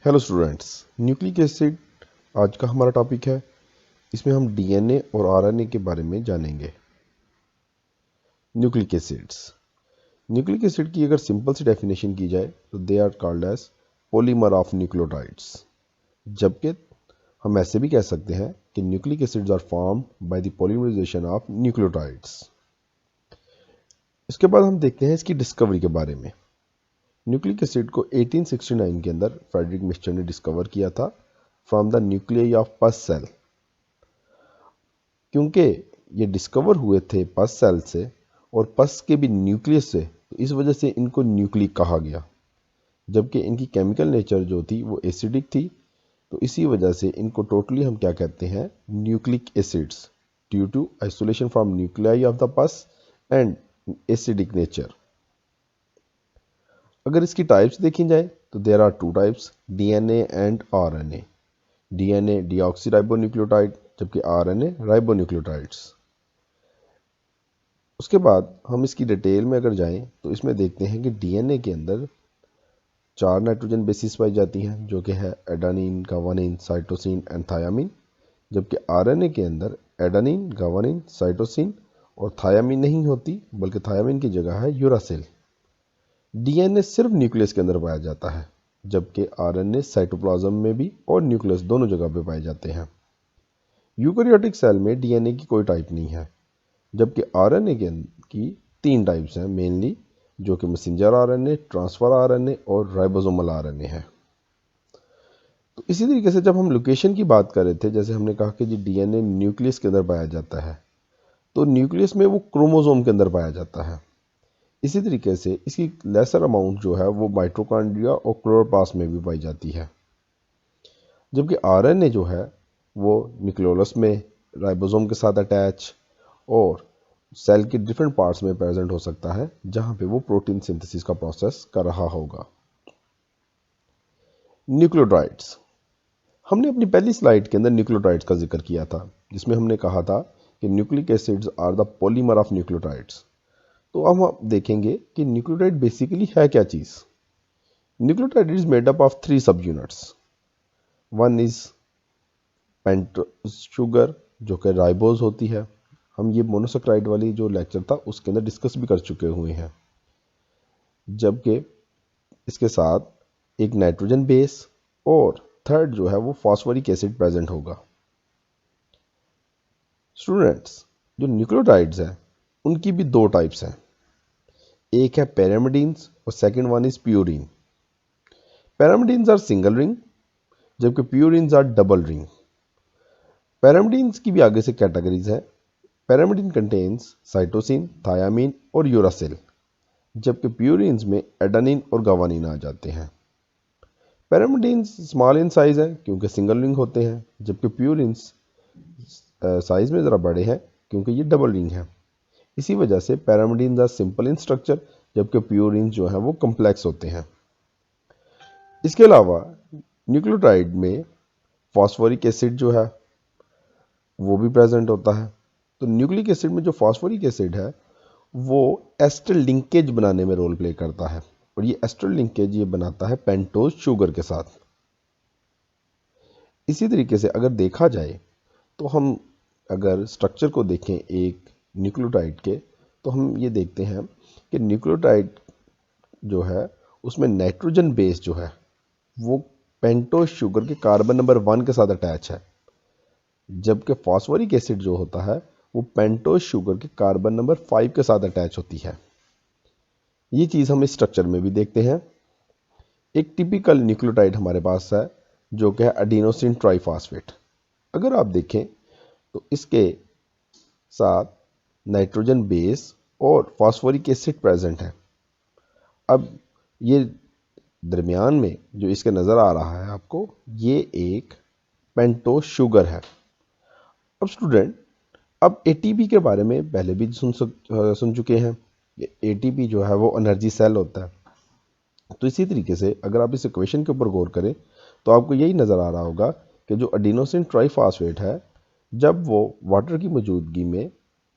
Hello students, nucleic acid आज का हमारा टॉपिक है। इसमें हम डीएनए और आरएनए के बारे में जानेंगे। Nucleic acids. न्यूक्लिक एसिड की अगर सिंपल सी डेफिनेशन की जाए तो they are called as polymer of nucleotides. जबकि हम ऐसे भी कह सकते हैं कि nucleic acids are form by the polymerization of nucleotides. इसके बाद हम देखते हैं इसकी डिस्कवरी के बारे में। न्यूक्लिक एसिड को 1869 के अंदर फ्रेडरिक मिस्चर ने डिस्कवर किया था from the nuclei of pus cell. क्योंकि ये डिस्कवर हुए थे पस सेल से और पस के भी न्यूक्लियस से, तो इस वजह से इनको न्यूक्लिक कहा गया। जबकि इनकी केमिकल नेचर जो थी वो एसिडिक थी, तो इसी वजह से इनको टोटली हम क्या कहते हैं, nucleic acids, due to isolation from nuclei of the pus and acidic nature. अगर इसकी टाइप्स देखी जाए तो there are two types, DNA and RNA. DNA deoxyribonucleotide, जबकि आरएनए राइबोन्यूक्लियोटाइड्स। उसके बाद हम इसकी डिटेल में अगर जाएं तो इसमें देखते हैं कि डीएनए के अंदर 4 नाइट्रोजन बेसिस पाई जाती हैं, जो कि है एडानिन, गावानिन, साइटोसिन एंड थायामीन। जबकि आरएनए के अंदर एडानिन, गावानिन, साइटोसिन और थायामीन नहीं होती, बल्कि थायामीन की जगह है यूरासिल। डीएनए सिर्फ न्यूक्लियस के अंदर पाया जाता है, जबकि आरएनए साइटोप्लाज्म में भी और न्यूक्लियस दोनों जगह पे पाए जाते हैं। यूकैरियोटिक सेल में डीएनए की कोई टाइप नहीं है, जबकि आरएनए की 3 टाइप्स हैं मेनली, जो कि मैसेंजर आरएनए, ट्रांसफर आरएनए और राइबोसोमल आरएनए है। तो इसी तरीके से जब हम लोकेशन की बात कर रहे थे, जैसे हमने कहा कि जी डीएनए न्यूक्लियस के अंदर पाया जाता है, तो न्यूक्लियस में वो क्रोमोसोम के अंदर पाया जाता है। इसी तरीके से इसकी लेसर अमाउंट जो है वो माइटोकॉन्ड्रिया और क्लोरोप्लास्ट में भी पाई जाती है। जबकि आरएनए जो है वो न्यूक्लियोलस में राइबोसोम के साथ अटैच और सेल के डिफरेंट पार्ट्स में प्रेजेंट हो सकता है, जहां पे वो प्रोटीन सिंथेसिस का प्रोसेस कर रहा होगा। न्यूक्लियोटाइड्स। हमने अपनी पहली स्लाइड के अंदर न्यूक्लियोटाइड्स का जिक्र किया था, जिसमें हमने कहा था कि nucleic acids are the polymer of nucleotides. तो अब हम देखेंगे कि न्यूक्लियोटाइड बेसिकली है क्या चीज। Nucleotide is made up of 3 सब units. One is pentose sugar, जो कि राइबोज होती है। हम ये मोनोसेक्राइड वाली जो लेक्चर था उसके अंदर डिस्कस भी कर चुके हुए हैं। जबकि इसके साथ एक नाइट्रोजन बेस और थर्ड जो है वो फॉस्फोरिक एसिड प्रेजेंट होगा। स्टूडेंट्स, जो न्यूक्लियोटाइड्स हैं उनकी भी 2 टाइप्स हैं। एक है पैरामिडीन्स और second one is purine. Pyrimidines are single ring, जबकि purines are double ring. Pyrimidines की भी आगे से कैटेगरीज है। पैरामिडीन कंटेन्स साइटोसिन, थायामीन और यूरासिल, जबकि प्यूरिन्स में एडानिन और गावानिन आ जाते हैं। पैरामिडीन्स स्मॉल इन साइज है क्योंकि सिंगल रिंग होते हैं, जबकि प्यूरिन्स साइज में ज़रा बड़े हैं क्योंकि ये डबल रिंग है। इसी वजह से pyrimidines are simple in structure, जबकि प्यूरिन्स जो है वो कम्प्लेक्स होते हैं। इसके अलावा न्यूक्लियोटाइड में फॉस्फोरिक एसिड जो है वो भी प्रेजेंट होता है। तो न्यूक्लिक एसिड में जो फॉस्फोरिक एसिड है वो एस्टर लिंकेज बनाने में रोल प्ले करता है, और ये एस्टर लिंकेज ये बनाता है पेंटोज शुगर के साथ। इसी तरीके से अगर देखा जाए तो हम अगर स्ट्रक्चर को देखें एक न्यूक्लियोटाइड के, तो हम ये देखते हैं कि न्यूक्लियोटाइड जो है उसमें नाइट्रोजन बेस जो है वो पेंटोज शुगर के कार्बन नंबर 1 के साथ अटैच है, जबकि फॉस्फोरिक एसिड जो होता है वो पेंटोज शुगर के कार्बन नंबर 5 के साथ अटैच होती है। ये चीज़ हम इस स्ट्रक्चर में भी देखते हैं। एक टिपिकल न्यूक्लियोटाइड हमारे पास है जो कि है एडिनोसिन ट्राइफॉस्फेट। अगर आप देखें तो इसके साथ नाइट्रोजन बेस और फॉस्फोरिक एसिड प्रेजेंट है। अब ये दरमियान में जो इसके नज़र आ रहा है आपको, ये एक पेंटोज शुगर है। अब स्टूडेंट, अब एटीपी के बारे में पहले भी सुन चुके हैं। एटीपी जो है वो एनर्जी सेल होता है। तो इसी तरीके से अगर आप इस इक्वेशन के ऊपर गौर करें तो आपको यही नज़र आ रहा होगा कि जो एडिनोसिन ट्राइफॉस्फेट है, जब वो वाटर की मौजूदगी में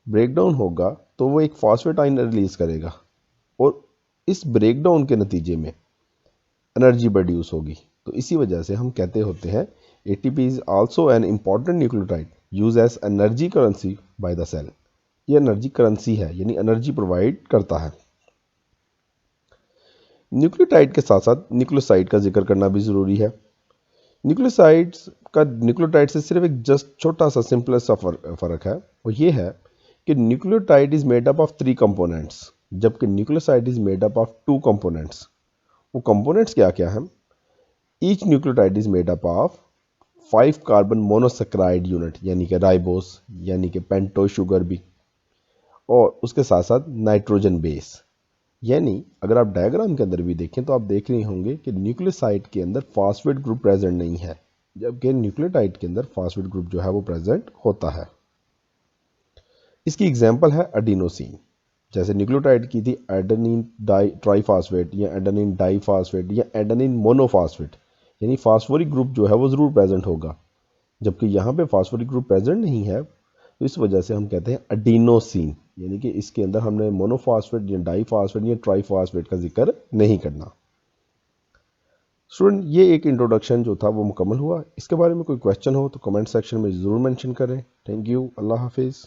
ब्रेकडाउन होगा तो वो एक फॉस्फेट आयन रिलीज करेगा, और इस ब्रेकडाउन के नतीजे में एनर्जी प्रोड्यूस होगी। तो इसी वजह से हम कहते होते हैं ATP is also an important nucleotide use as energy currency by the cell. ये एनर्जी करेंसी है, यानी एनर्जी प्रोवाइड करता है। न्यूक्लियोटाइड के साथ साथ न्यूक्लियोसाइड का जिक्र करना भी ज़रूरी है। न्यूक्लियोसाइड्स का न्यूक्लियोटाइड से सिर्फ एक जस्ट छोटा सा सिंपलेस्ट सा फर्क है, वो ये है कि nucleotide is made up of 3 components, जबकि nucleoside is made up of 2 components. वो कंपोनेंट्स क्या क्या हैं? Each nucleotide is made up of 5 carbon monosaccharide unit, यानी कि राइबोस, यानी कि पेंटोज शुगर भी, और उसके साथ साथ नाइट्रोजन बेस। यानी अगर आप डायग्राम के अंदर भी देखें तो आप देख रहे होंगे कि न्यूक्लियोसाइड के अंदर फास्फेट ग्रुप प्रेजेंट नहीं है, जबकि न्यूक्लियोटाइड के अंदर फास्फेट ग्रुप जो है वो प्रेजेंट होता है। इसकी एग्जांपल है एडिनोसिन। जैसे न्यूक्लियोटाइड की थी एडेनिन ट्राईफास्फेट या एडेनिन डाईफास्फेट या एडेनिन मोनोफास्फेट, यानी फास्फोरिक ग्रुप जो है वो ज़रूर प्रेजेंट होगा, जबकि यहाँ पे फास्फोरिक ग्रुप प्रेजेंट नहीं है। तो इस वजह से हम कहते हैं एडिनोसिन, यानी कि इसके अंदर हमने मोनोफास्फेट या डाईफास्फेट या ट्राईफास्फेट का जिक्र नहीं करना। स्टूडेंट, ये एक इंट्रोडक्शन जो था वो मुकम्मल हुआ। इसके बारे में कोई क्वेश्चन हो तो कमेंट सेक्शन में ज़रूर मेंशन करें। Thank you. अल्लाह हाफिज़।